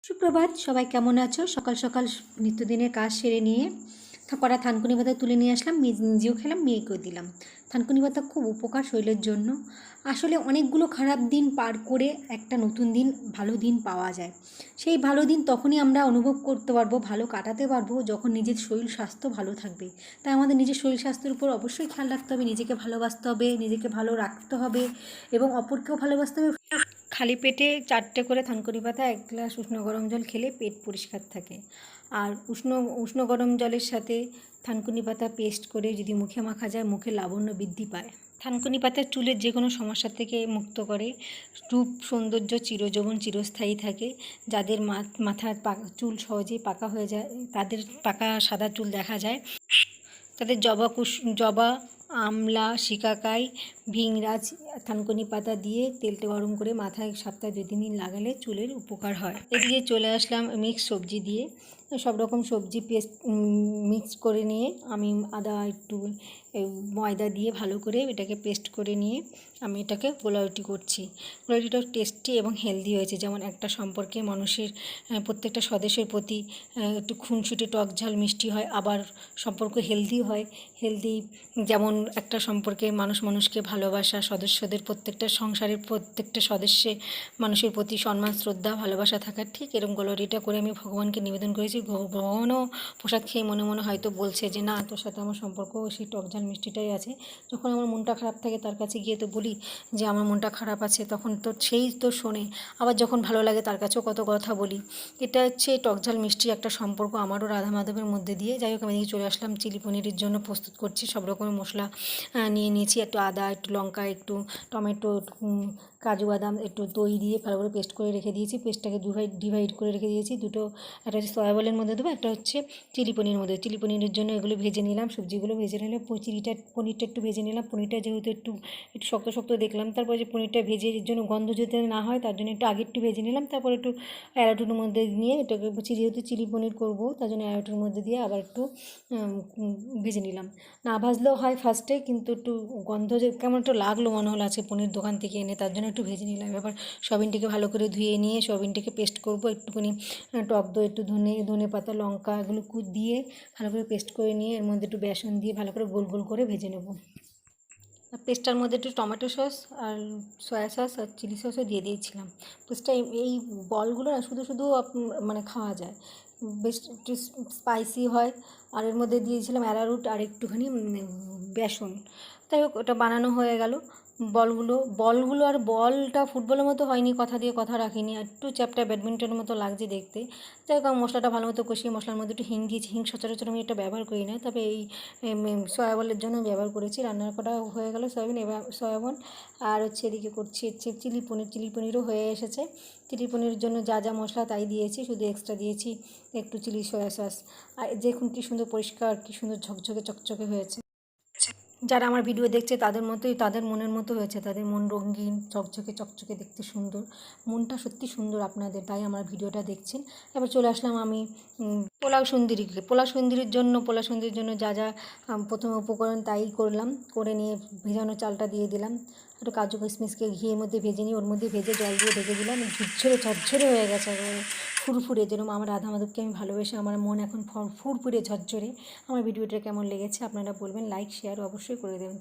সুপ্রভাত, সবাই কেমন আছো? সকাল সকাল নিত্যদিনের কাজ সেরে নিয়ে করা থানকুনি পাতা তুলে নিয়ে আসলাম, নিজেও খেলাম, মেয়েকেও দিলাম। থানকুনি পাতা খুব উপকার শরীরের জন্য। আসলে অনেকগুলো খারাপ দিন পার করে একটা নতুন দিন, ভালো দিন পাওয়া যায়। সেই ভালো দিন তখনই আমরা অনুভব করতে পারবো, ভালো কাটাতে পারবো, যখন নিজের শরীর স্বাস্থ্য ভালো থাকবে। তাই আমাদের নিজের শরীর স্বাস্থ্যের উপর অবশ্যই খেয়াল রাখতে হবে, নিজেকে ভালোবাসতে হবে, নিজেকে ভালো রাখতে হবে এবং অপরকেও ভালোবাসতে হবে। খালি পেটে 4টে করে থানকুনি পাতা 1 গ্লাস উষ্ণ গরম জল খেলে পেট পরিষ্কার থাকে। আর উষ্ণ উষ্ণ গরম জলের সাথে থানকুনি পাতা পেস্ট করে যদি মুখে মাখা যায়, মুখে লাবণ্য বৃদ্ধি পায়। থানকুনি পাতা চুলের যে কোনো সমস্যা থেকে মুক্ত করে। রূপ সৌন্দর্য চিরযৌবন চিরস্থায়ী থাকে। যাদের মাথার চুল সহজেই পাকা হয়ে যায়, তাদের পাকা সাদা চুল দেখা যায়, তাদের জবা, আমলা, শিকাকাই, ভিংরাজ, থানকুনি পাতা দিয়ে তেলটা গরম করে মাথায় সপ্তাহে 2-3 দিন লাগালে চুলের উপকার হয়। এদিকে চলে আসলাম মিক্স সবজি দিয়ে। সব রকম সবজি পেস্ট মিক্স করে নিয়ে আমি আদা একটু ময়দা দিয়ে ভালো করে এটাকে পেস্ট করে নিয়ে আমি এটাকে গোলা রুটি করছি। গোলা রুটিটাও টেস্টি এবং হেলদি হয়েছে। যেমন একটা সম্পর্কে মানুষের প্রত্যেকটা সদস্যের প্রতি একটু খুনসুটি, টক ঝাল মিষ্টি হয়, আবার সম্পর্ক হেলদি হয়। হেলদি যেমন একটা সম্পর্কে মানুষকে ভালোবাসা, সদস্যদের প্রত্যেকটা সংসারের প্রত্যেকটা মানুষের প্রতি সম্মান, শ্রদ্ধা, ভালোবাসা থাকার, ঠিক এরকম গোলারিটা করে আমি ভগবানকে নিবেদন করেছি। ভগবানও প্রসাদ খেয়ে মনে মনে হয়তো বলছে যে না, তোর সাথে আমার সম্পর্ক সেই টক ঝাল মিষ্টিটাই আছে। যখন আমার মনটা খারাপ থাকে তার কাছে গিয়ে তো বলি যে আমার মনটা খারাপ আছে, তখন তো সেই তো শোনে। আবার যখন ভালো লাগে তার কাছেও কত কথা বলি। এটা হচ্ছে টক ঝাল মিষ্টি একটা সম্পর্ক আমারও রাধা মাধবের মধ্যে দিয়ে। যাই হোক, আমি এদিকে চলে আসলাম চিলি পনিরের জন্য প্রস্তুত করছি। সব রকমের মশলা নিয়ে নিয়েছি, একটু আদা, একটু লঙ্কা, একটু টমেটো, কাজু বাদাম, একটু দই দিয়ে ভালো করে পেস্ট করে রেখে দিয়েছি। পেস্টটাকে ডিভাইড করে রেখে দিয়েছি দুটো। একটা হচ্ছে সয়াবলের মধ্যে দেবো, একটা হচ্ছে চিলি পনিরের মধ্যে। চিলি পনিরের জন্য এগুলো ভেজে নিলাম, সবজিগুলো ভেজে নিলাম, পনিরটা একটু ভেজে নিলাম। পনিরটা যেহেতু একটু শক্ত শক্ত দেখলাম, তারপর যে পনিরটা ভেজে এর জন্য গন্ধ যাতে না হয় তার জন্য একটু আগে একটু ভেজে নিলাম। তারপর একটু অ্যারারুটের মধ্যে নিয়ে এটাকে যেহেতু চিলি পনির করবো তার জন্য অ্যারারুটের মধ্যে দিয়ে আবার একটু ভেজে নিলাম। না ভাজলেও হয় ফার্স্টে, কিন্তু একটু গন্ধ যে কেমন একটু লাগলো মনে হলো আজকে পনির দোকান থেকে এনে, তার জন্য একটু ভেজে নিলাম। এবার সয়াবিনটিকে ভালো করে ধুয়ে নিয়ে সয়াবিনটিকে পেস্ট করবো। একটুখানি টক দই, একটু ধনে পাতা, লঙ্কা এগুলো দিয়ে ভালো করে পেস্ট করে নিয়ে এর মধ্যে একটু বেসন দিয়ে ভালো করে গোল গোল করে ভেজে নেব। পেস্টটার মধ্যে একটু টমেটো সস আর সয়া সস আর চিলি সসও দিয়ে দিয়েছিলাম। পেস্টটা এই বলগুলো না শুধু শুধু মানে খাওয়া যায়, বেশ একটু স্পাইসি হয়। আর এর মধ্যে দিয়েছিলাম অ্যারারুট আর একটুখানি বেসন। তাই হোক, ওটা বানানো হয়ে গেল। বলগুলো আর বলটা ফুটবলের মতো হয়নি, কথা দিয়ে কথা রাখিনি, আর একটু চ্যাপটা ব্যাডমিন্টনের মতো লাগছে দেখতে। যাই হোক, মশলাটা ভালো মতো কষিয়ে মশলার মধ্যে একটু হিং দিয়েছি। হিং সচরাচর আমি এটা ব্যবহার করি না, তবে এই সয়াবলের জন্য ব্যবহার করেছি। রান্না করা হয়ে গেল সয়াবিন, এবার সয়াবিন আর হচ্ছে এদিকে করছি হচ্ছে চিলি পনিরও হয়ে এসেছে। চিলি পনিরের জন্য যা যা মশলা তাই দিয়েছি, শুধু এক্সট্রা দিয়েছি একটু চিলি সয়া সস। আর দেখুন কী সুন্দর পরিষ্কার, কী সুন্দর ঝকঝকে চকচকে হয়েছে। যারা আমার ভিডিও দেখছে তাদের মতোই, তাদের মনের মতো হয়েছে, তাদের মন রঙিন, চকচকে চকচকে, দেখতে সুন্দর। মনটা সত্যি সুন্দর আপনাদের, তাই আমার ভিডিওটা দেখছেন। এবার চলে আসলাম আমি পোলাও সুন্দরির জন্য যা যা প্রথমে উপকরণ তাই করলাম। করে নিয়ে ভেজানো চালটা দিয়ে দিলাম, একটু কাজু কিশমিশকে ঘিয়ের মধ্যে ভেজে নিয়ে ওর মধ্যে ভেজে জল দিয়ে ঢেকে দিলাম। ঝরঝরে হয়ে গেছে একেবারে ফুরফুরে, যেরকম আমার রাধা মাধবকে আমি ভালোবেসে আমার মন এখন ফুরফুরে ঝরঝরে। আমার ভিডিওটা কেমন লেগেছে আপনারা বলবেন, লাইক শেয়ার অবশ্যই করে দেবেন।